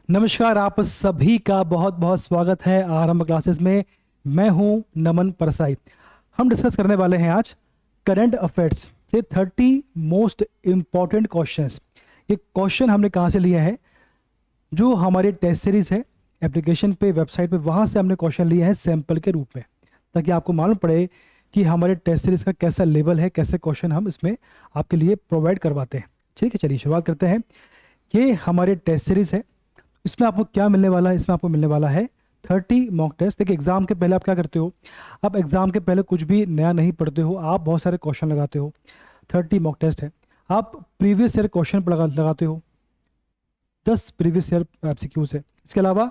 नमस्कार, आप सभी का बहुत बहुत स्वागत है आरंभ क्लासेस में। मैं हूं नमन परसाई। हम डिस्कस करने वाले हैं आज करंट अफेयर्स से 30 मोस्ट इम्पॉर्टेंट क्वेश्चंस। ये क्वेश्चन हमने कहाँ से लिए हैं? जो हमारी टेस्ट सीरीज है एप्लीकेशन पे, वेबसाइट पे, वहाँ से हमने क्वेश्चन लिए हैं सैंपल के रूप में, ताकि आपको मालूम पड़े कि हमारे टेस्ट सीरीज का कैसा लेवल है, कैसे क्वेश्चन हम इसमें आपके लिए प्रोवाइड करवाते हैं। ठीक है, चलिए शुरुआत करते हैं। ये हमारे टेस्ट सीरीज है। इसमें आपको क्या मिलने वाला है? इसमें आपको मिलने वाला है 30 मॉक टेस्ट। देखिए, एग्जाम के पहले आप क्या करते हो? आप एग्जाम के पहले कुछ भी नया नहीं पढ़ते हो, आप बहुत सारे क्वेश्चन लगाते हो। 30 मॉक टेस्ट है। आप प्रीवियस ईयर क्वेश्चन लगाते हो, 10 प्रीवियस ईयर एमसीक्यूज है। इसके अलावा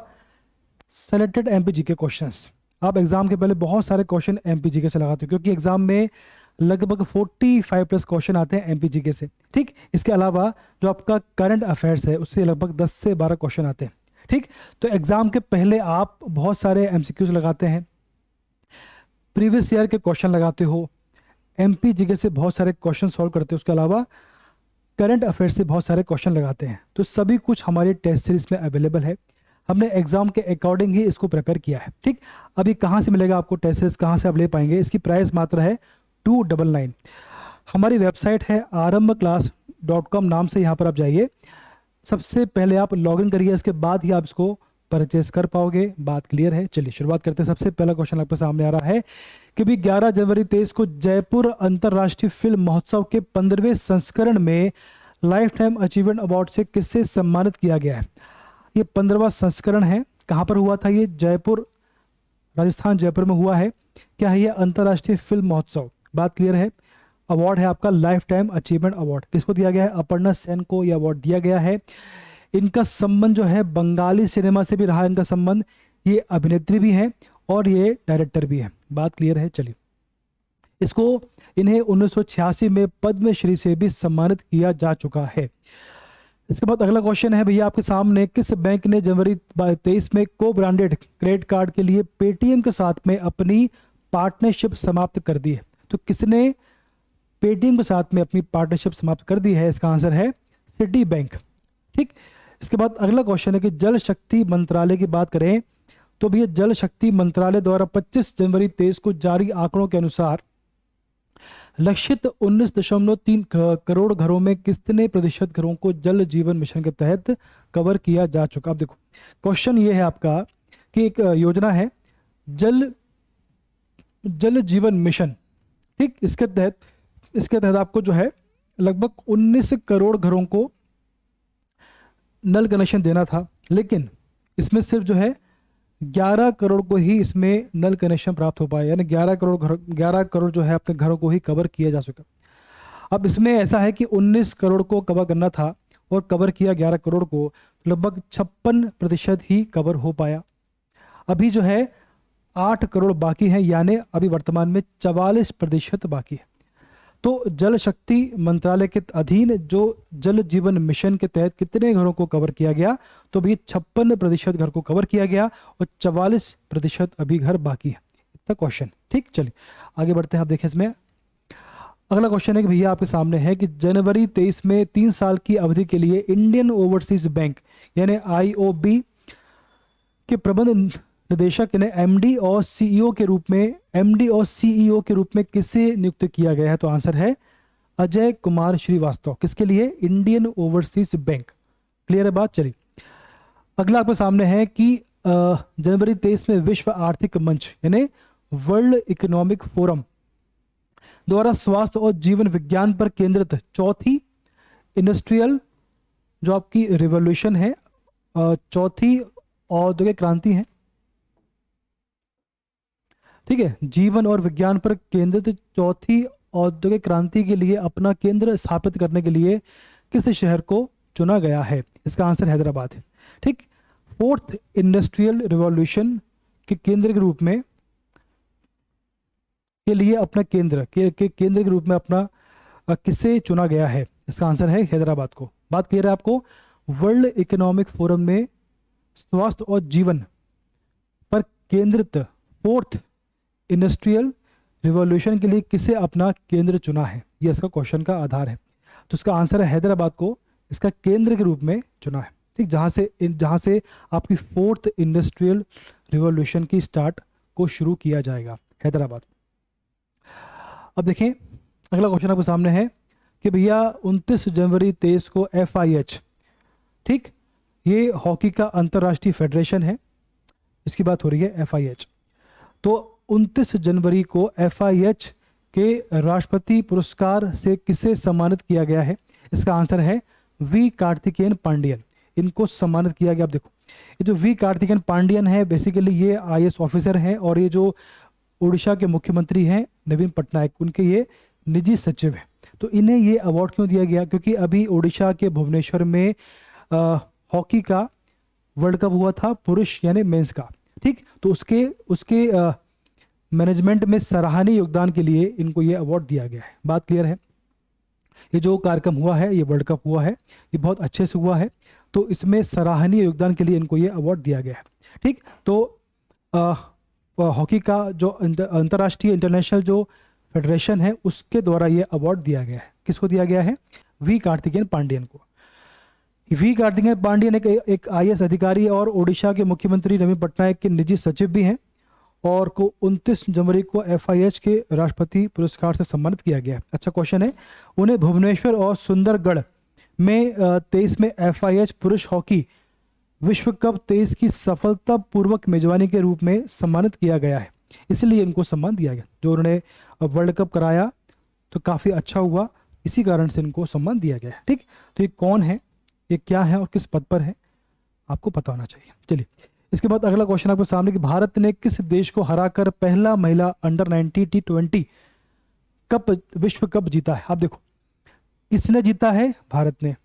सेलेक्टेड एमपीजी के क्वेश्चंस आप एग्जाम के पहले बहुत सारे क्वेश्चन एमपीजी के से लगाते हो, क्योंकि एग्जाम में लगभग 45 प्लस क्वेश्चन आते हैं एमपीजी के से। ठीक, इसके अलावा जो आपका करंट अफेयर्स है उससे लगभग 10 से 12 क्वेश्चन आते हैं। ठीक, तो एग्जाम के पहले आप बहुत सारे एमसीक्यूज लगाते हैं, प्रीवियस ईयर के क्वेश्चन लगाते हो, एमपीजी के से बहुत सारे क्वेश्चन सॉल्व करते हो, उसके अलावा करंट अफेयर्स से बहुत सारे क्वेश्चन लगाते हैं। तो सभी कुछ हमारी टेस्ट सीरीज में अवेलेबल है। हमने एग्जाम के अकॉर्डिंग ही इसको प्रिपेयर किया है। ठीक, अभी कहाँ से मिलेगा आपको टेस्ट सीरीज, कहाँ से आप ले पाएंगे? इसकी प्राइस मात्र है 299। हमारी वेबसाइट है arambhclass.com नाम से। यहाँ पर आप जाइए, सबसे पहले आप लॉगिन करिए, इसके बाद ही आप इसको परचेस कर पाओगे। बात क्लियर है? चलिए शुरुआत करते हैं। सबसे पहला क्वेश्चन आपके सामने आ रहा है कि भी 11 जनवरी 23 को जयपुर अंतर्राष्ट्रीय फिल्म महोत्सव के 15वें संस्करण में लाइफ टाइम अचीवमेंट अवार्ड से किससे सम्मानित किया गया है? ये 15वां संस्करण है। कहाँ पर हुआ था ये? जयपुर, राजस्थान, जयपुर में हुआ है। क्या है ये? अंतर्राष्ट्रीय फिल्म महोत्सव। बात क्लियर है? अवार्ड है आपका लाइफ टाइम अचीवमेंट अवार्ड। किसको दिया गया है? अपर्णा सेन को यह अवार्ड दिया गया है। इनका संबंध जो है बंगाली सिनेमा से भी रहा है इनका संबंध। ये अभिनेत्री भी हैं और ये डायरेक्टर भी हैं। बात क्लियर है? चलिए, इसको इन्हें 1986 में पद्मश्री से भी सम्मानित किया जा चुका है। इसके बाद अगला क्वेश्चन है भैया आपके सामने, किस बैंक ने जनवरी 23 में को ब्रांडेड क्रेडिट कार्ड के लिए पेटीएम के साथ में अपनी पार्टनरशिप समाप्त कर दी है? तो किसने पेटीएम के साथ में अपनी पार्टनरशिप समाप्त कर दी है? इसका आंसर है सिटी बैंक। ठीक, इसके बाद अगला क्वेश्चन है कि जल शक्ति मंत्रालय की बात करें तो भैया जल शक्ति मंत्रालय द्वारा 25 जनवरी 23 को जारी आंकड़ों के अनुसार लक्षित 19.3 करोड़ घरों में कितने प्रतिशत घरों को जल जीवन मिशन के तहत कवर किया जा चुका? अब देखो, क्वेश्चन ये है आपका कि एक योजना है जल जीवन मिशन। ठीक, इसके तहत आपको जो है लगभग 19 करोड़ घरों को नल कनेक्शन देना था, लेकिन इसमें सिर्फ जो है 11 करोड़ को ही इसमें नल कनेक्शन प्राप्त हो पाया, यानी 11 करोड़ जो है अपने घरों को ही कवर किया जा सका। अब इसमें ऐसा है कि 19 करोड़ को कवर करना था और कवर किया 11 करोड़ को, लगभग 56% ही कवर हो पाया। अभी जो है 8 करोड़ बाकी हैं, यानी अभी वर्तमान में 44% बाकी है। तो जल शक्ति मंत्रालय के अधीन जो जल जीवन मिशन के तहत कितने घरों को कवर किया गया? तो अभी 56% घर को कवर किया गया और 44% अभी घर बाकी है। इतना क्वेश्चन। ठीक, चलिए आगे बढ़ते हैं। आप देखें इसमें अगला क्वेश्चन है कि भैया आपके सामने है कि जनवरी 23 में 3 साल की अवधि के लिए इंडियन ओवरसीज बैंक यानी IOB के प्रबंध निदेशक ने एमडी और सीईओ के रूप में किसे नियुक्त किया गया है? तो आंसर है अजय कुमार श्रीवास्तव। किसके लिए? Indian overseas bank. क्लियर है बात? चलिए अगला आपके सामने है कि जनवरी 23 में विश्व आर्थिक मंच यानी वर्ल्ड इकोनॉमिक फोरम द्वारा स्वास्थ्य और जीवन विज्ञान पर केंद्रित चौथी इंडस्ट्रियल जो आपकी रिवॉल्यूशन है, चौथी औद्योगिक क्रांति है। ठीक है, जीवन और विज्ञान पर केंद्रित चौथी औद्योगिक क्रांति के लिए अपना केंद्र स्थापित करने के लिए किस शहर को चुना गया है? इसका आंसर हैदराबाद है। ठीक, 4th इंडस्ट्रियल रिवॉल्यूशन के केंद्र के रूप में के लिए अपना केंद्र के रूप में अपना किसे चुना गया है? इसका आंसर है हैदराबाद को। बात क्लियर है आपको? वर्ल्ड इकोनॉमिक फोरम में स्वास्थ्य और जीवन पर केंद्रित 4th इंडस्ट्रियल रिवॉल्यूशन के लिए किसे अपना केंद्र चुना है? यह इसका क्वेश्चन का आधार है। तो इसका आंसर है हैदराबाद को इसका केंद्र के रूप में चुना है। ठीक, जहाँ से आपकी फोर्थ इंडस्ट्रियल रिवॉल्यूशन की स्टार्ट को शुरू किया जाएगा, हैदराबाद। अब देखें अगला क्वेश्चन आपके सामने है कि भैया 29 जनवरी 23 को FIH, ठीक, ये हॉकी का अंतर्राष्ट्रीय फेडरेशन है, इसकी बात हो रही है FIH। तो 29 जनवरी को FIH के राष्ट्रपति पुरस्कार से किसे सम्मानित किया गया है? इसका आंसर है वी कार्तिकेयन पांडियन, इनको सम्मानित किया गया। आप देखो ये जो वी कार्तिकेयन पांडियन है, बेसिकली ये IAS ऑफिसर हैं, और ये जो उड़ीसा के मुख्यमंत्री हैं नवीन पटनायक, उनके ये निजी सचिव हैं। तो इन्हें ये अवार्ड क्यों दिया गया? क्योंकि अभी उड़ीसा के भुवनेश्वर में हॉकी का वर्ल्ड कप हुआ था, पुरुष यानी मेंस का, ठीक। तो उसके मैनेजमेंट में सराहनीय योगदान के लिए इनको ये अवार्ड दिया गया है। बात क्लियर है? ये जो कार्यक्रम हुआ है, ये वर्ल्ड कप हुआ है, ये बहुत अच्छे से हुआ है, तो इसमें सराहनीय योगदान के लिए इनको ये अवार्ड दिया गया है, ठीक। तो हॉकी का जो अंतर्राष्ट्रीय इंटरनेशनल जो फेडरेशन है उसके द्वारा ये अवार्ड दिया गया है। किसको दिया गया है? वी कार्तिकेयन पांडियन को। वी कार्तिकेयन पांडियन एक IAS अधिकारी और ओडिशा के मुख्यमंत्री नवीन पटनायक के निजी सचिव भी हैं, और को 29 जनवरी को FIH के राष्ट्रपति पुरस्कार से सम्मानित किया गया है। अच्छा क्वेश्चन है, उन्हें भुवनेश्वर और सुंदरगढ़ में 23 में FIH पुरुष हॉकी विश्व कप 23 की सफलतापूर्वक मेजबानी के रूप में सम्मानित किया गया है, इसलिए इनको सम्मान दिया गया। जो उन्होंने वर्ल्ड कप कराया तो काफ़ी अच्छा हुआ, इसी कारण से इनको सम्मान दिया गया है, ठीक। तो ये कौन है, ये क्या है और किस पद पर है, आपको पता होना चाहिए। चलिए इसके बाद अगला क्वेश्चन आपके सामने कि भारत ने किस देश को हराकर पहला महिला अंडर-19 T20 कप विश्व कप जीता है? आप देखो किसने जीता है? भारत ने।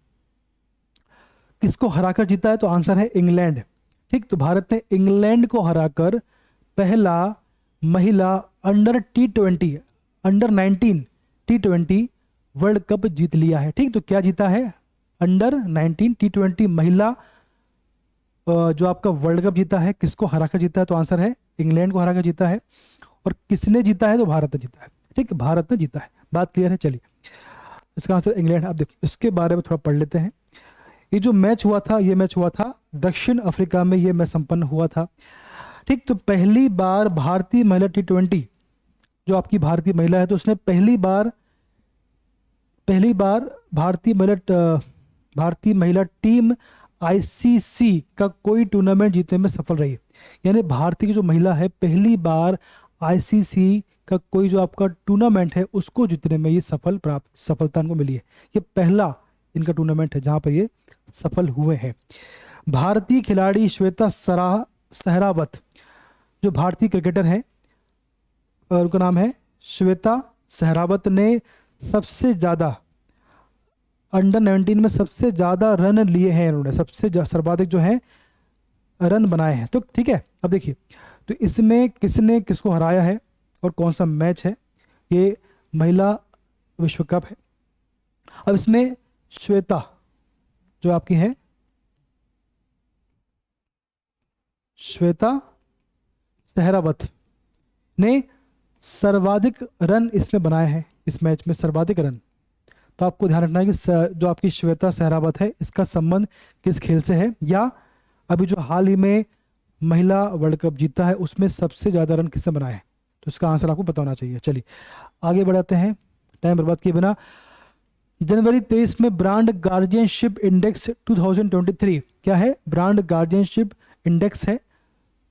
किसको हराकर जीता है? तो आंसर है इंग्लैंड, ठीक। तो भारत ने इंग्लैंड को हराकर पहला महिला अंडर-19 T20 वर्ल्ड कप जीत लिया है, ठीक। तो क्या जीता है? अंडर-19 T20 महिला जो आपका वर्ल्ड कप जीता है। किसको हराकर जीता है? तो आंसर है इंग्लैंड को हराकर जीता है। और किसने जीता है? तो भारत ने जीता है, ठीक, भारत ने जीता है। बात क्लियर है? चलिए इसका आंसर इंग्लैंड। आप देखो इसके बारे में थोड़ा पढ़ लेते हैं। ये जो मैच हुआ था, ये मैच हुआ था दक्षिण अफ्रीका में, ये मैच संपन्न हुआ था, ठीक। तो पहली बार भारतीय महिला T20 जो आपकी भारतीय महिला है, तो उसने पहली बार भारतीय महिला टीम ICC का कोई टूर्नामेंट जीतने में सफल रही है। यानी भारतीय की जो महिला है पहली बार ICC का कोई जो आपका टूर्नामेंट है उसको जीतने में ये सफलता इनको मिली है। ये पहला इनका टूर्नामेंट है जहां पर ये सफल हुए हैं। भारतीय खिलाड़ी श्वेता सहरावत जो भारतीय क्रिकेटर हैं, उनका नाम है श्वेता सहरावत, ने सबसे ज़्यादा अंडर-19 में सबसे ज़्यादा रन लिए हैं। इन्होंने सर्वाधिक जो है रन बनाए हैं, तो ठीक है। अब देखिए तो इसमें किसने किसको हराया है और कौन सा मैच है? ये महिला विश्व कप है। अब इसमें श्वेता जो आपकी है, श्वेता सहरावत ने सर्वाधिक रन इसमें बनाए हैं, इस मैच में सर्वाधिक रन। तो आपको ध्यान रखना है कि जो आपकी श्वेता सहरावत है इसका संबंध किस खेल से है, या अभी जो हाल ही में महिला वर्ल्ड कप जीता है उसमें सबसे ज़्यादा रन किसने बनाए हैं। तो इसका आंसर आपको पता होना चाहिए। चलिए आगे बढ़ाते हैं टाइम बर्बाद किए बिना। जनवरी 23 में ब्रांड गार्जियनशिप इंडेक्स 2023 क्या है? ब्रांड गार्जियनशिप इंडेक्स है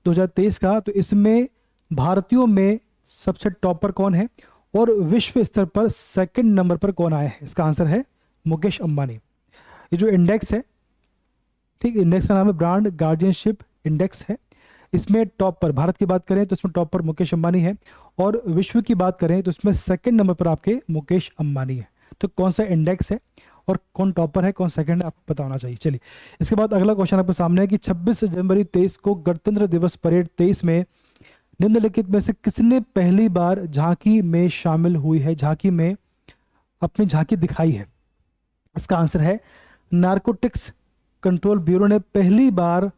2023 का। तो इसमें भारतीयों में सबसे टॉप पर कौन है और विश्व स्तर पर सेकंड नंबर पर कौन आया है? इसका आंसर है मुकेश अंबानी। ये जो इंडेक्स है, ठीक, इंडेक्स का नाम है ब्रांड गार्जियनशिप इंडेक्स है। इसमें टॉप पर भारत की बात करें तो इसमें टॉप पर मुकेश अंबानी है, और विश्व की बात करें तो इसमें सेकंड नंबर पर आपके मुकेश अंबानी है। तो कौन सा इंडेक्स है और कौन टॉप पर है, कौन सेकंड है, आपको पता होना चाहिए। चलिए इसके बाद अगला क्वेश्चन आपके सामने है कि 26 जनवरी 23 को गणतंत्र दिवस परेड 23 में निम्नलिखित में से किसने पहली बार झांकी में शामिल हुई है, झांकी में अपनी झांकी दिखाई है? इसका आंसर है नारकोटिक्स कंट्रोल ब्यूरो ने पहली बार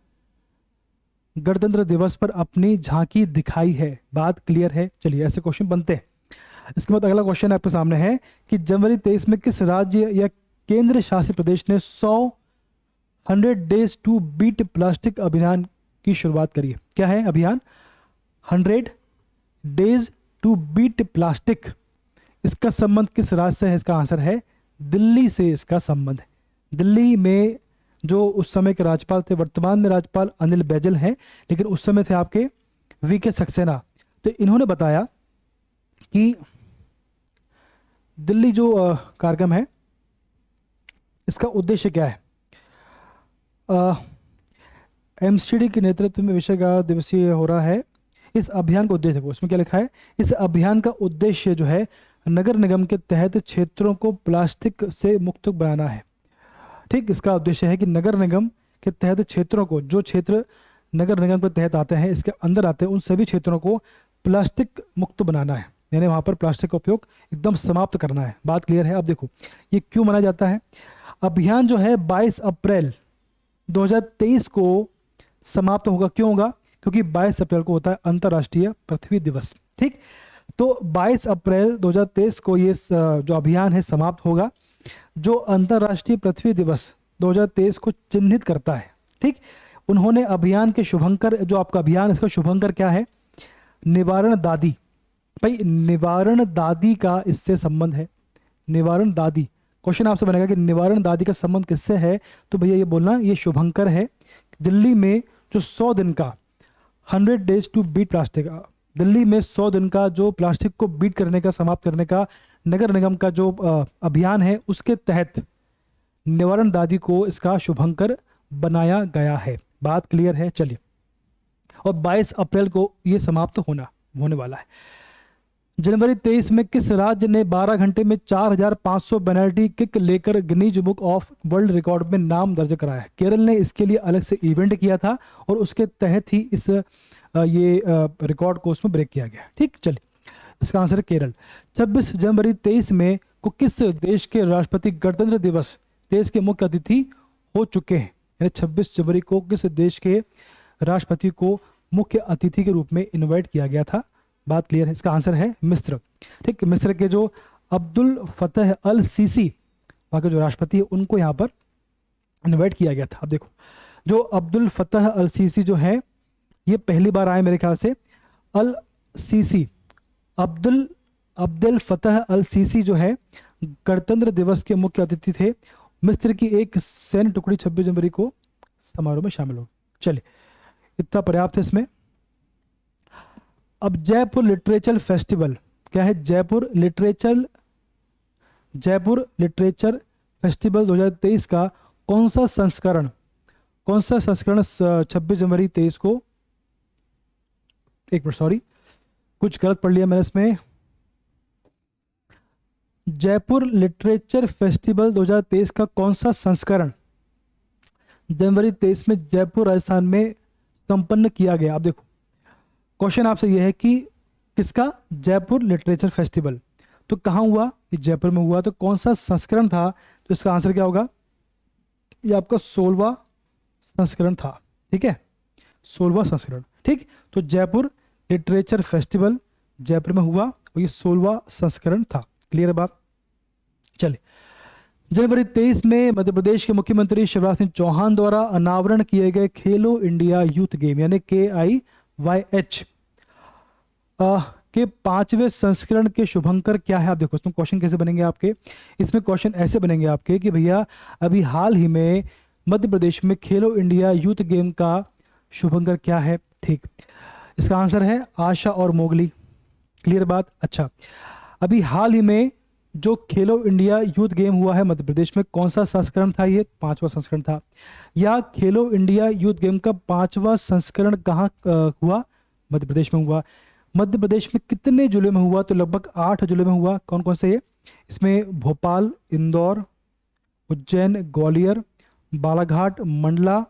गणतंत्र दिवस पर अपनी झांकी दिखाई है। बात क्लियर है? चलिए ऐसे क्वेश्चन बनते हैं। इसके बाद अगला क्वेश्चन आपके सामने है कि जनवरी 23 में किस राज्य या केंद्र शासित प्रदेश ने 100 डेज टू बीट प्लास्टिक अभियान की शुरुआत करी है। क्या है अभियान? 100 डेज टू बीट प्लास्टिक। इसका संबंध किस राज्य से है? इसका आंसर है दिल्ली से इसका संबंध है। दिल्ली में जो उस समय के राज्यपाल थे, वर्तमान में राज्यपाल अनिल बैजल हैं, लेकिन उस समय थे आपके वीके सक्सेना। तो इन्होंने बताया कि दिल्ली जो कार्यक्रम है इसका उद्देश्य क्या है। एमसीडी के नेतृत्व में विश्व ग्राहक दिवसीय हो रहा है। इस अभियान का उद्देश्य, उसमें क्या लिखा है? इस अभियान का उद्देश्य जो है नगर निगम के तहत क्षेत्रों को प्लास्टिक से मुक्त बनाना है। ठीक, इसका उद्देश्य है कि नगर निगम के तहत क्षेत्रों को, जो क्षेत्र नगर निगम के तहत आते हैं, इसके अंदर आते हैं, उन सभी क्षेत्रों को प्लास्टिक मुक्त बनाना है, यानी वहाँ पर प्लास्टिक का उपयोग एकदम समाप्त करना है। बात क्लियर है? अब देखो ये क्यों मनाया जाता है। अभियान जो है 22 अप्रैल 2023 को समाप्त होगा। क्यों होगा? क्योंकि 22 अप्रैल को होता है अंतर्राष्ट्रीय पृथ्वी दिवस। ठीक, तो 22 अप्रैल 2023 को ये जो अभियान है समाप्त होगा, जो अंतर्राष्ट्रीय पृथ्वी दिवस 2023 को चिन्हित करता है। ठीक, उन्होंने अभियान के शुभंकर, जो आपका अभियान इसका शुभंकर क्या है? निवारण दादी। भाई निवारण दादी का इससे संबंध है। निवारण दादी, क्वेश्चन आपसे बनेगा कि निवारण दादी का संबंध किससे है, तो भैया ये बोलना ये शुभंकर है। दिल्ली में जो 100 दिन का 100 days to beat plastic, Delhi में 100 दिन का जो प्लास्टिक को बीट करने का, समाप्त करने का नगर निगम का जो अभियान है, उसके तहत निवारण दादी को इसका शुभंकर बनाया गया है। बात क्लियर है? चलिए, और 22 अप्रैल को ये समाप्त होने वाला है। जनवरी 23 में किस राज्य ने 12 घंटे में 4500 पेनल्टी किक लेकर Guinness book of world record में नाम दर्ज कराया? केरल ने इसके लिए अलग से इवेंट किया था और उसके तहत ही इस ये रिकॉर्ड को उसमें ब्रेक किया गया। ठीक, चलिए इसका आंसर है केरल। 26 जनवरी 23 में को किस देश के राष्ट्रपति गणतंत्र दिवस देश के मुख्य अतिथि हो चुके हैं? यानी 26 जनवरी को किस देश के राष्ट्रपति को मुख्य अतिथि के रूप में इनवाइट किया गया था? बात क्लियर है? इसका आंसर है मिस्र। ठीक, मिस्र के जो अब्दुल फतह अल सीसी वहाँ के जो राष्ट्रपति है, उनको यहाँ पर इनवाइट किया गया था। अब देखो, जो अब्दुल फतह अल सीसी जो है, ये पहली बार आए मेरे ख्याल से। अल सीसी, अब्दुल फतह अल सीसी जो है गणतंत्र दिवस के मुख्य अतिथि थे। मिस्र की एक सैन्य टुकड़ी 26 जनवरी को समारोह में शामिल हो। चलिए, इतना पर्याप्त है इसमें। अब जयपुर लिटरेचर फेस्टिवल क्या है? जयपुर लिटरेचर फेस्टिवल 2023 का कौन सा संस्करण 26 जनवरी 23 को, एक मिनट सॉरी, कुछ गलत पढ़ लिया मैंने इसमें। जयपुर लिटरेचर फेस्टिवल 2023 का कौन सा संस्करण जनवरी 23 में जयपुर राजस्थान में संपन्न किया गया? अब देखो, क्वेश्चन आपसे यह है कि किसका? Jaipur literature festival. तो कहाँ हुआ? ये जयपुर में हुआ। तो कौन सा संस्करण था? तो इसका आंसर क्या होगा? ये आपका 16वां संस्करण था। ठीक है, 16वां संस्करण। ठीक, तो जयपुर लिटरेचर फेस्टिवल जयपुर में हुआ और ये 16वां संस्करण था। क्लियर है बात? चलिए, जनवरी 23 में मध्य प्रदेश के मुख्यमंत्री शिवराज सिंह चौहान द्वारा अनावरण किए गए खेलो इंडिया यूथ गेम यानी KIYH के 5वें संस्करण के शुभंकर क्या है? आप देखो इसमें क्वेश्चन कैसे बनेंगे आपके। इसमें क्वेश्चन ऐसे बनेंगे आपके कि भैया अभी हाल ही में मध्य प्रदेश में खेलो इंडिया यूथ गेम का शुभंकर क्या है? ठीक, इसका आंसर है आशा और मोगली। क्लियर बात? अच्छा, अभी हाल ही में जो खेलो इंडिया यूथ गेम हुआ है मध्य प्रदेश में, कौन सा संस्करण था? ये 5वां संस्करण था। या खेलो इंडिया यूथ गेम का 5वां संस्करण कहाँ हुआ? मध्य प्रदेश में हुआ। मध्य प्रदेश में कितने जिले में हुआ? तो लगभग 8 जिले में हुआ। कौन कौन से ये? इसमें भोपाल, इंदौर, उज्जैन, ग्वालियर, बालाघाट, मंडला,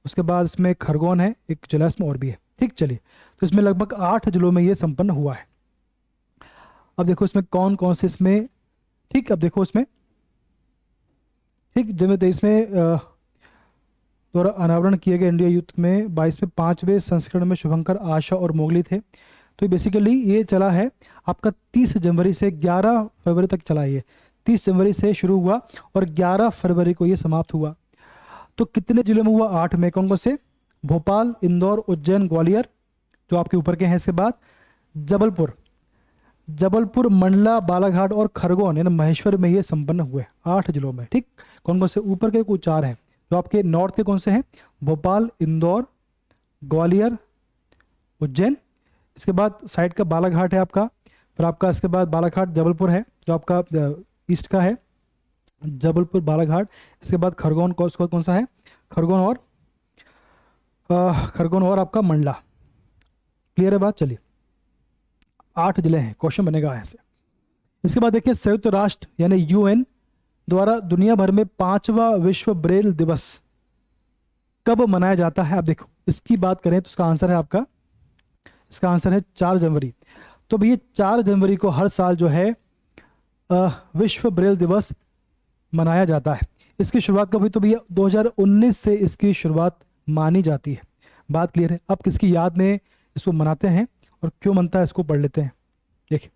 उसके बाद इसमें खरगोन है, एक जिला इसमें और भी है। ठीक, चलिए, तो इसमें लगभग 8 जिलों में ये संपन्न हुआ है। अब देखो इसमें कौन कौन से इसमें, ठीक, अब देखो इसमें, ठीक, जनवरी 23 में द्वारा अनावरण किए गए इंडिया यूथ में 22 में 5वें संस्करण में शुभंकर, आशा और मोगली थे। तो बेसिकली ये चला है आपका 30 जनवरी से 11 फरवरी तक चला। ये 30 जनवरी से शुरू हुआ और 11 फरवरी को ये समाप्त हुआ। तो कितने जिलों में हुआ? 8 में। कौन कौन से? भोपाल, इंदौर, उज्जैन, ग्वालियर जो आपके ऊपर के हैं। इसके बाद जबलपुर, मंडला, बालाघाट और खरगोन यानी महेश्वर में ये संपन्न हुए 8 जिलों में। ठीक, कौन कौन से? ऊपर के कुछ 4 हैं। जो आपके नॉर्थ के कौन से हैं? भोपाल, इंदौर, ग्वालियर, उज्जैन। इसके बाद साइड का बालाघाट है आपका, फिर आपका इसके बाद बालाघाट जबलपुर है जो आपका ईस्ट का है, जबलपुर बालाघाट। इसके बाद खरगोन कौन सा है? खरगोन और आपका मंडला। क्लियर है बात? चलिए 8 जिले हैं, क्वेश्चन बनेगा ऐसे। इसके बाद देखिए संयुक्त राष्ट्र यानी यूएन द्वारा दुनिया भर में 5वां विश्व ब्रेल दिवस कब मनाया जाता है? आप देखो इसकी बात करें तो इसका आंसर है 4 जनवरी। तो भैया 4 जनवरी को हर साल जो है विश्व ब्रेल दिवस मनाया जाता है। इसकी शुरुआत कब हुई? तो भैया 2019 से इसकी शुरुआत मानी जाती है। बात क्लियर है? अब किसकी याद में इसको मनाते हैं और क्यों मनता है इसको पढ़ लेते हैं। देखिए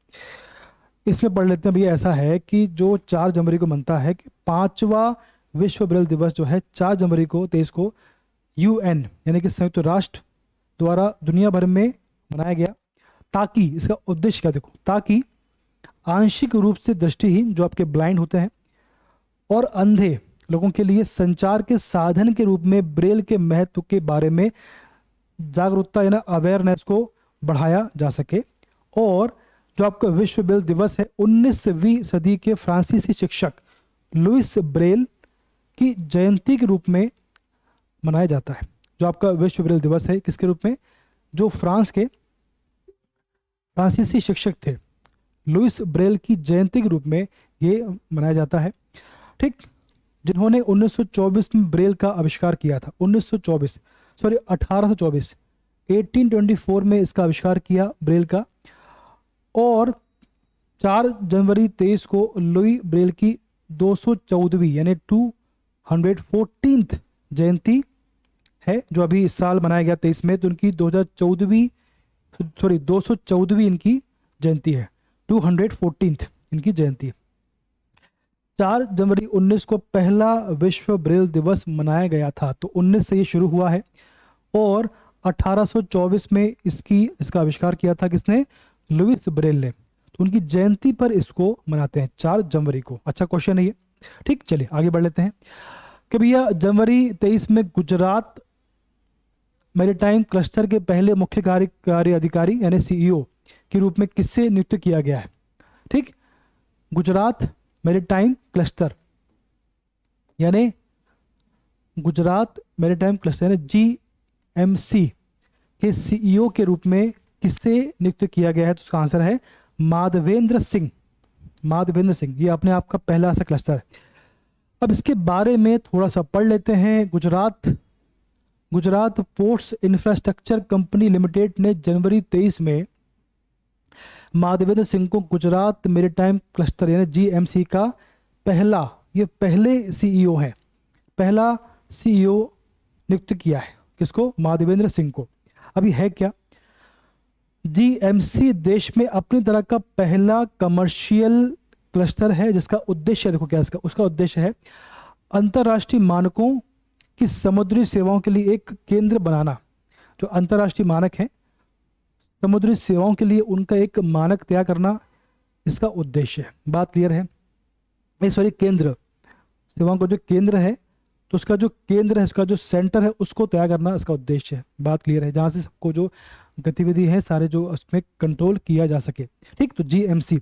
इसमें पढ़ लेते हैं भैया, ऐसा है कि जो 4 जनवरी को मनता है कि 5वां विश्व ब्रेल दिवस जो है 4 जनवरी को 23 को यूएन यानी कि संयुक्त राष्ट्र द्वारा दुनिया भर में मनाया गया, ताकि इसका उद्देश्य क्या देखो, ताकि आंशिक रूप से दृष्टिहीन जो आपके ब्लाइंड होते हैं और अंधे लोगों के लिए संचार के साधन के रूप में ब्रेल के महत्व के बारे में जागरूकता यानी अवेयरनेस को बढ़ाया जा सके। और जो आपका विश्व ब्रेल दिवस है 19वीं सदी के फ्रांसीसी शिक्षक लुइस ब्रेल की जयंती के रूप में मनाया जाता है। जो आपका विश्व ब्रेल दिवस है किसके रूप में? जो फ्रांस के फ्रांसीसी शिक्षक थे लुइस ब्रेल की जयंती के रूप में ये मनाया जाता है। ठीक, जिन्होंने 1924 में ब्रेल का आविष्कार किया था। 1824 में इसका आविष्कार किया ब्रेल का। और 4 जनवरी 23 को लुई ब्रेल की 214वीं यानी 214th जयंती है जो अभी इस साल मनाया गया 23 में। तो उनकी 214वीं इनकी जयंती है, 214th इनकी जयंती। 4 जनवरी 19 को पहला विश्व ब्रेल दिवस मनाया गया था। तो 19 से ये शुरू हुआ है और 1824 में इसका आविष्कार किया था किसने? लुइस ब्रेल ने। तो उनकी जयंती पर इसको मनाते हैं 4 जनवरी को। अच्छा क्वेश्चन है ये। ठीक, चलिए आगे बढ़ लेते हैं कि भैया जनवरी 23 में गुजरात मैरीटाइम क्लस्टर के पहले मुख्य कार्यकारी अधिकारी यानी सीईओ के रूप में किससे नियुक्त किया गया है? ठीक, गुजरात मैरीटाइम क्लस्टर यानी GMC के सीईओ के रूप में किससे नियुक्त किया गया है? तो उसका आंसर है माधवेंद्र सिंह। ये अपने आप का पहला ऐसा क्लस्टर है। अब इसके बारे में थोड़ा सा पढ़ लेते हैं। Gujarat ports infrastructure company limited ने जनवरी 23 में माधवेंद्र सिंह को गुजरात मैरीटाइम क्लस्टर यानी GMC का पहले सीईओ है, पहला सीईओ नियुक्त किया है। किसको? माधवेंद्र सिंह को। अभी है क्या? GMC देश में अपनी तरह का पहला कमर्शियल क्लस्टर है जिसका उद्देश्य देखो क्या उसका उद्देश्य है अंतर्राष्ट्रीय मानकों की समुद्री सेवाओं के लिए एक केंद्र बनाना। जो अंतर्राष्ट्रीय मानक हैं समुद्री सेवाओं के लिए उनका एक मानक तैयार करना इसका उद्देश्य है। बात क्लियर है? केंद्र सेवाओं का जो केंद्र है तो उसका जो केंद्र है उसका जो सेंटर है उसको तैयार करना इसका उद्देश्य है। बात क्लियर है? जहाँ से सबको जो गतिविधि है सारे जो उसमें कंट्रोल किया जा सके। ठीक, तो GMC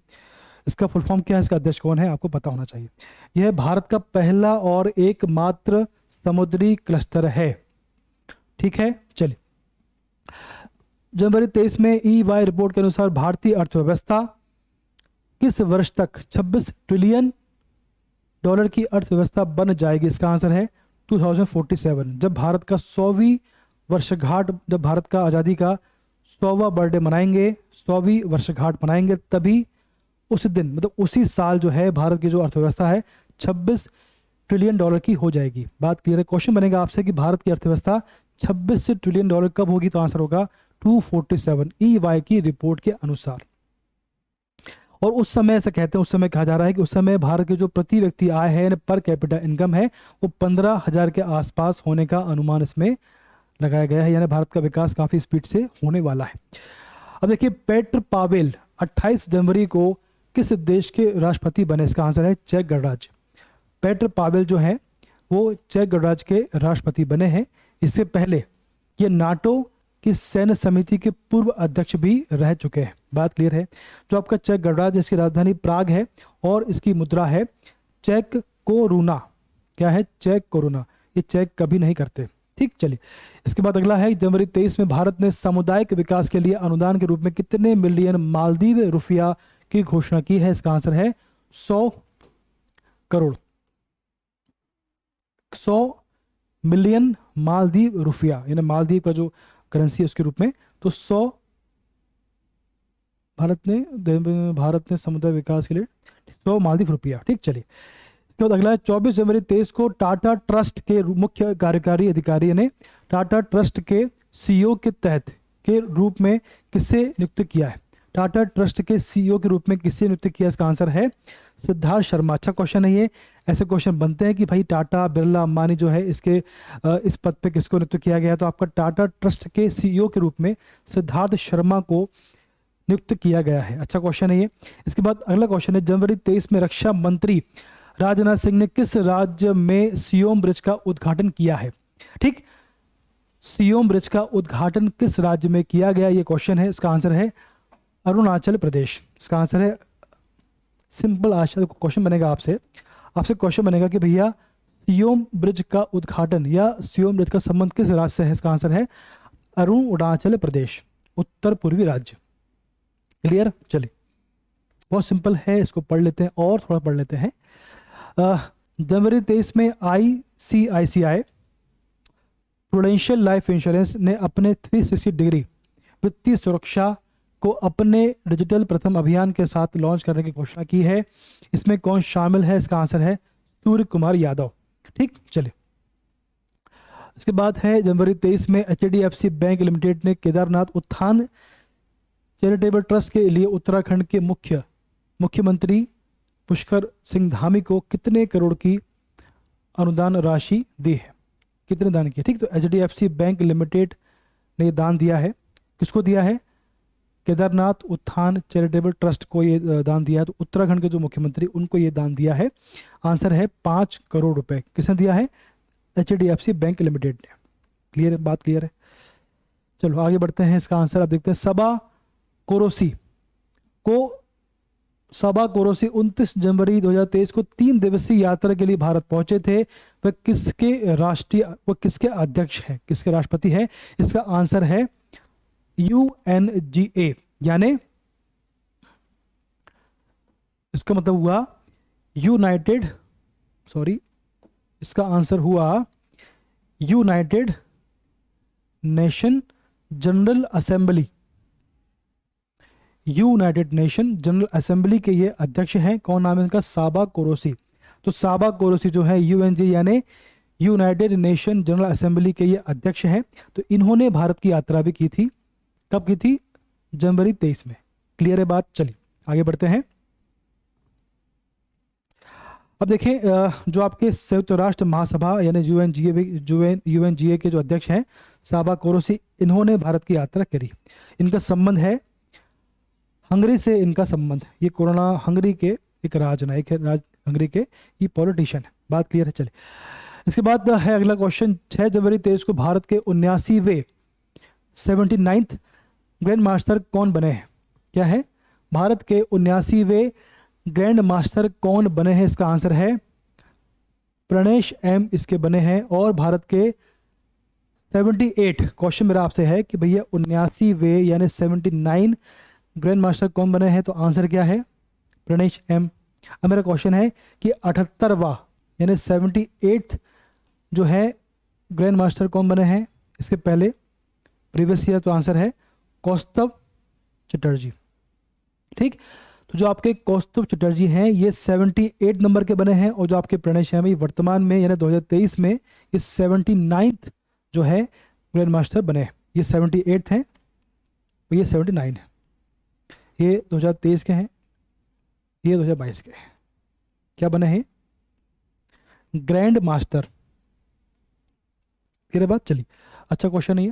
इसका फुल फॉर्म क्या है, इसका अध्यक्ष कौन है आपको पता होना चाहिए। यह भारत का पहला और एकमात्र समुद्री क्लस्टर है। ठीक है, चलिए जनवरी 23 में EY रिपोर्ट के अनुसार भारतीय अर्थव्यवस्था किस वर्ष तक 26 ट्रिलियन डॉलर की अर्थव्यवस्था बन जाएगी? इसका आंसर है 2047। जब भारत का 100वीं वर्षगांठ, जब भारत का आज़ादी का 100वां बर्थडे मनाएंगे, 100वीं वर्षगांठ मनाएंगे, तभी उस दिन मतलब उसी साल जो है भारत की जो अर्थव्यवस्था है 26 ट्रिलियन डॉलर की हो जाएगी। बात क्लियर है? क्वेश्चन बनेगा आपसे कि भारत की अर्थव्यवस्था 26 ट्रिलियन डॉलर कब होगी? तो आंसर होगा 247 EY की रिपोर्ट के अनुसार। और उस समय ऐसा कहते हैं, उस समय कहा जा रहा है कि उस समय भारत के जो प्रति व्यक्ति आय है यानी पर कैपिटा इनकम है वो 15,000 के आसपास होने का अनुमान इसमें लगाया गया है, यानी भारत का विकास काफ़ी स्पीड से होने वाला है। अब देखिए पेट्र पावेल 28 जनवरी को किस देश के राष्ट्रपति बने? इसका आंसर है चेक गणराज्य। पेट्र पावेल जो है वो चेक गणराज्य के राष्ट्रपति बने हैं। इससे पहले ये नाटो की सैन्य समिति के पूर्व अध्यक्ष भी रह चुके हैं। बात क्लियर है। जो आपका चेक गणराज्य, इसकी राजधानी प्राग है और इसकी मुद्रा है चेक कोरुना। क्या है? Check corona. ये चेक कभी नहीं करते। ठीक, चलिए इसके बाद अगला है जनवरी 23 में भारत ने सामुदायिक विकास के लिए अनुदान के रूप में कितने मिलियन मालदीव रुपया की घोषणा की है? इसका आंसर है 100 करोड़। 100 मिलियन मालदीव रुपया, यानी मालदीव का जो करेंसी है उसके रूप में। तो 100 भारत ने समुदाय विकास के लिए 100 मालदीव रुपया। ठीक, चलिए इसके बाद अगला है 24 जनवरी 23 को टाटा ट्रस्ट के मुख्य कार्यकारी अधिकारी ने टाटा ट्रस्ट के सीईओ के तहत के रूप में किसे नियुक्त किया है? टाटा ट्रस्ट के सीईओ के रूप में किसे नियुक्त किया? इसका आंसर है सिद्धार्थ शर्मा। अच्छा क्वेश्चन है ये। ऐसे क्वेश्चन बनते हैं कि भाई टाटा, बिरला, अंबानी जो है इसके इस पद पे किसको नियुक्त किया गया? तो आपका टाटा ट्रस्ट के सीईओ के रूप में सिद्धार्थ शर्मा को नियुक्त किया गया है। अच्छा क्वेश्चन है ये। इसके बाद अगला क्वेश्चन है जनवरी 23 में रक्षा मंत्री राजनाथ सिंह ने किस राज्य में सियोम ब्रिज का उद्घाटन किया है? ठीक, सियोम ब्रिज का उद्घाटन किस राज्य में किया गया, ये क्वेश्चन है। इसका आंसर है अरुणाचल प्रदेश। इसका आंसर है सिंपल। आज क्वेश्चन बनेगा आपसे क्वेश्चन बनेगा कि भैया सियोम ब्रिज का उद्घाटन या सियोम ब्रिज का संबंध किस राज्य से है? इसका आंसर है अरुणाचल प्रदेश, उत्तर पूर्वी राज्य। क्लियर? चलिए बहुत सिंपल है, इसको पढ़ लेते हैं और थोड़ा पढ़ लेते हैं। जनवरी 23 में ICICI प्रूडेंशियल लाइफ इंश्योरेंस ने अपने 360 डिग्री वित्तीय सुरक्षा को अपने डिजिटल प्रथम अभियान के साथ लॉन्च करने की घोषणा की है। इसमें कौन शामिल है? इसका आंसर है सूर्य कुमार यादव। ठीक, चलिए इसके बाद है जनवरी 23 में HDFC बैंक लिमिटेड ने केदारनाथ उत्थान चैरिटेबल ट्रस्ट के लिए उत्तराखंड के मुख्यमंत्री पुष्कर सिंह धामी को कितने करोड़ की अनुदान राशि दी है? कितने दान किया? ठीक, तो HDFC बैंक लिमिटेड ने दान दिया है। किसको दिया है? केदारनाथ उत्थान चैरिटेबल ट्रस्ट को ये दान दिया है। तो उत्तराखंड के जो मुख्यमंत्री उनको ये दान दिया है। आंसर है 5 करोड़ रुपए। किसने दिया है? HDFC बैंक लिमिटेड ने। क्लियर है? बात क्लियर है? चलो आगे बढ़ते हैं। इसका आंसर आप देखते हैं। सबा कोरोसी 29 जनवरी 2023 को 3 दिवसीय यात्रा के लिए भारत पहुंचे थे। वह किसके अध्यक्ष हैं, किसके राष्ट्रपति हैं? इसका आंसर है UNGA, यानी इसका मतलब हुआ इसका आंसर हुआ United nation general assembly. United nation general assembly के ये अध्यक्ष हैं। कौन नाम है इनका? साबा कोरोसी। तो साबा कोरोसी जो है UNGA यानी यूनाइटेड नेशन जनरल असेंबली के ये अध्यक्ष हैं। तो इन्होंने भारत की यात्रा भी की थी। कब की थी? जनवरी 23 में। क्लियर है बात? चलिए आगे बढ़ते हैं। अब देखें जो आपके संयुक्त राष्ट्र महासभा यानी UNGA के जो अध्यक्ष हैं साबा कोरोसी, इन्होंने भारत की यात्रा करी। इनका संबंध है हंगरी से। इनका संबंध, ये कोरोना हंगरी के एक राजनायक है, हंगरी के ये पॉलिटिशियन है। बात क्लियर है? चलिए इसके बाद है अगला क्वेश्चन। 6 जनवरी 23 को भारत के 79वें 79th ग्रैंड मास्टर कौन बने हैं? क्या है? भारत के 79वें ग्रैंड मास्टर कौन बने हैं? इसका आंसर है प्रणेश M इसके बने हैं। और भारत के 78 क्वेश्चन मेरा आपसे है कि भैया 79वें यानी 79 ग्रैंड मास्टर कौन बने हैं? तो आंसर क्या है? प्रणेश M। अब मेरा क्वेश्चन है कि 78वां यानी 78th जो है ग्रैंड मास्टर कौन बने हैं इसके पहले प्रीवियस ईयर? तो आंसर है कौस्तुभ चटर्जी। ठीक, तो जो आपके कौस्तुभ चटर्जी हैं ये 78 नंबर के बने हैं। और जो आपके प्रणेश हैं वर्तमान में यानी 2023 में ये 79th जो है ग्रैंड मास्टर बने हैं। ये 78 हैं और ये 79 है। ये 2023 के हैं ये 2022 के क्या बने हैं? Grand master. फिर बात चली, अच्छा क्वेश्चन है ये।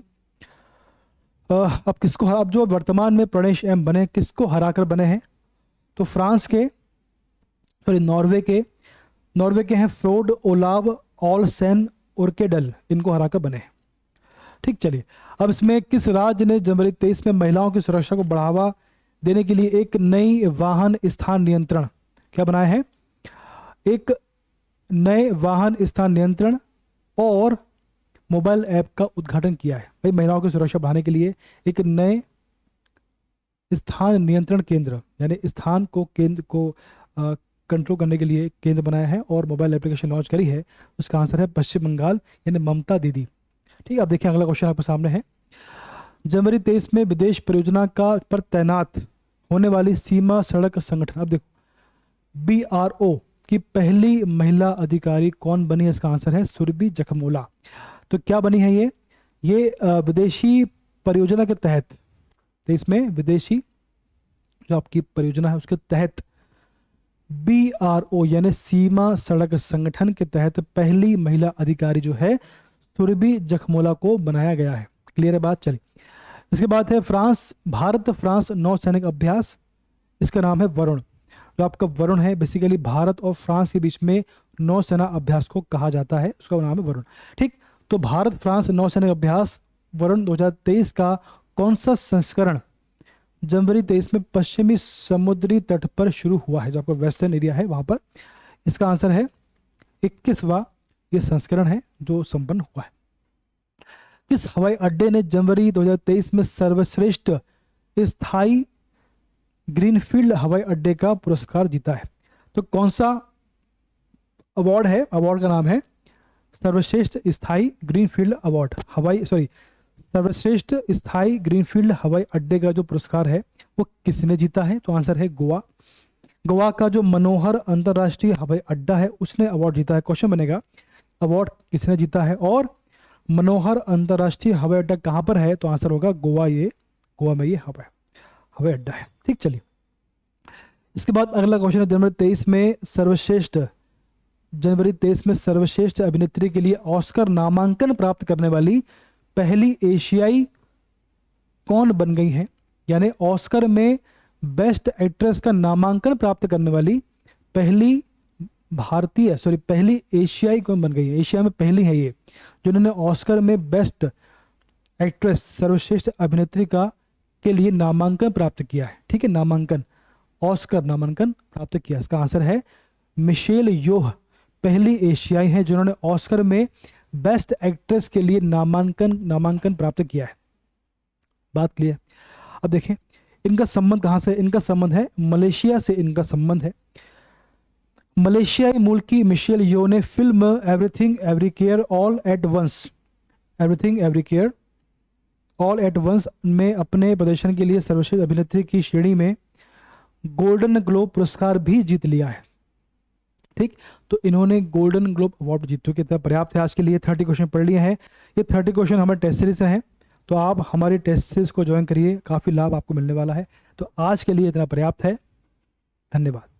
अब किसको अब जो वर्तमान में प्रणेश एम बने, किसको हराकर बने हैं? तो फ्रांस के, सॉरी नॉर्वे के हैं फ्रोड ओलाव ऑलसेन ओर्केडल, इनको हराकर बने हैं। ठीक, चलिए अब इसमें किस राज्य ने जनवरी 23 में महिलाओं की सुरक्षा को बढ़ावा देने के लिए एक नई वाहन स्थान नियंत्रण क्या बनाया है? एक नए वाहन स्थान नियंत्रण और मोबाइल ऐप का उद्घाटन किया है। भाई महिलाओं की सुरक्षा बढ़ाने के लिए एक नए स्थान नियंत्रण केंद्र, यानी स्थान को केंद्र को कंट्रोल करने के लिए केंद्र बनाया है और मोबाइल एप्लीकेशन लॉन्च करी है। उसका आंसर है पश्चिम बंगाल, यानी ममता दीदी। ठीक है, अब देखिए अगला क्वेश्चन आपके सामने है। जनवरी 23 में विदेश परियोजना का पर तैनात होने वाली सीमा सड़क संगठन, अब देखो BRO की पहली महिला अधिकारी कौन बनी है? इसका आंसर है सुरभि जखमोला। तो क्या बनी है ये विदेशी परियोजना के तहत, तो इसमें विदेशी जो आपकी परियोजना है उसके तहत BRO यानी सीमा सड़क संगठन के तहत पहली महिला अधिकारी जो है सुरभि जखमोला को बनाया गया है। क्लियर है बात? चलिए इसके बाद है भारत फ्रांस नौसैनिक अभ्यास, इसका नाम है वरुण। जो आपका वरुण है बेसिकली भारत और फ्रांस के बीच में नौसेना अभ्यास को कहा जाता है, उसका नाम है वरुण। ठीक, तो भारत फ्रांस नौसैनिक अभ्यास वरुण 2023 का कौन सा संस्करण जनवरी 23 में पश्चिमी समुद्री तट पर शुरू हुआ है? जो आपका वेस्टर्न एरिया है वहां पर। इसका आंसर है 21वां ये संस्करण है जो संपन्न हुआ है। किस हवाई अड्डे ने जनवरी 2023 में सर्वश्रेष्ठ स्थायी ग्रीनफील्ड हवाई अड्डे का पुरस्कार जीता है? तो कौन सा अवार्ड है? अवार्ड का नाम है सर्वश्रेष्ठ स्थायी ग्रीनफील्ड अवार्ड सर्वश्रेष्ठ स्थायी ग्रीनफील्ड हवाई अड्डे का जो पुरस्कार है वो किसने जीता है? तो आंसर है गोवा का जो मनोहर अंतरराष्ट्रीय हवाई अड्डा है उसने अवार्ड जीता है। क्वेश्चन बनेगा अवार्ड किसने जीता है और मनोहर अंतरराष्ट्रीय हवाई अड्डा कहाँ पर है? तो आंसर होगा गोवा में ये हवाई अड्डा है। ठीक, चलिए इसके बाद अगला क्वेश्चन है जनवरी 23 में सर्वश्रेष्ठ अभिनेत्री के लिए ऑस्कर नामांकन प्राप्त करने वाली पहली एशियाई कौन बन गई है? यानी ऑस्कर में बेस्ट एक्ट्रेस का नामांकन प्राप्त करने वाली पहली एशियाई कौन बन गई है? एशिया में पहली है ये जिन्होंने ऑस्कर में बेस्ट एक्ट्रेस सर्वश्रेष्ठ अभिनेत्री के लिए नामांकन प्राप्त किया है। ठीक है, ऑस्कर नामांकन प्राप्त किया। इसका आंसर है मिशेल योह पहली एशियाई हैं जिन्होंने ऑस्कर में बेस्ट एक्ट्रेस के लिए नामांकन प्राप्त किया है। बात क्लियर? अब देखें इनका संबंध कहाँ से? इनका संबंध है मलेशिया से, इनका संबंध है। मलेशियाई मूल की मिशेल यो ने film Everything Everywhere All at Once में अपने प्रदर्शन के लिए सर्वश्रेष्ठ अभिनेत्री की श्रेणी में गोल्डन ग्लोब पुरस्कार भी जीत लिया है। ठीक, तो इन्होंने गोल्डन ग्लोब अवार्ड जीत चुके थे। पर्याप्त है आज के लिए, 30 क्वेश्चन पढ़ लिए हैं। ये 30 क्वेश्चन हमारे टेस्ट सीरीज से हैं, तो आप हमारी टेस्ट सीरीज को ज्वाइन करिए, काफ़ी लाभ आपको मिलने वाला है। तो आज के लिए इतना पर्याप्त है, धन्यवाद।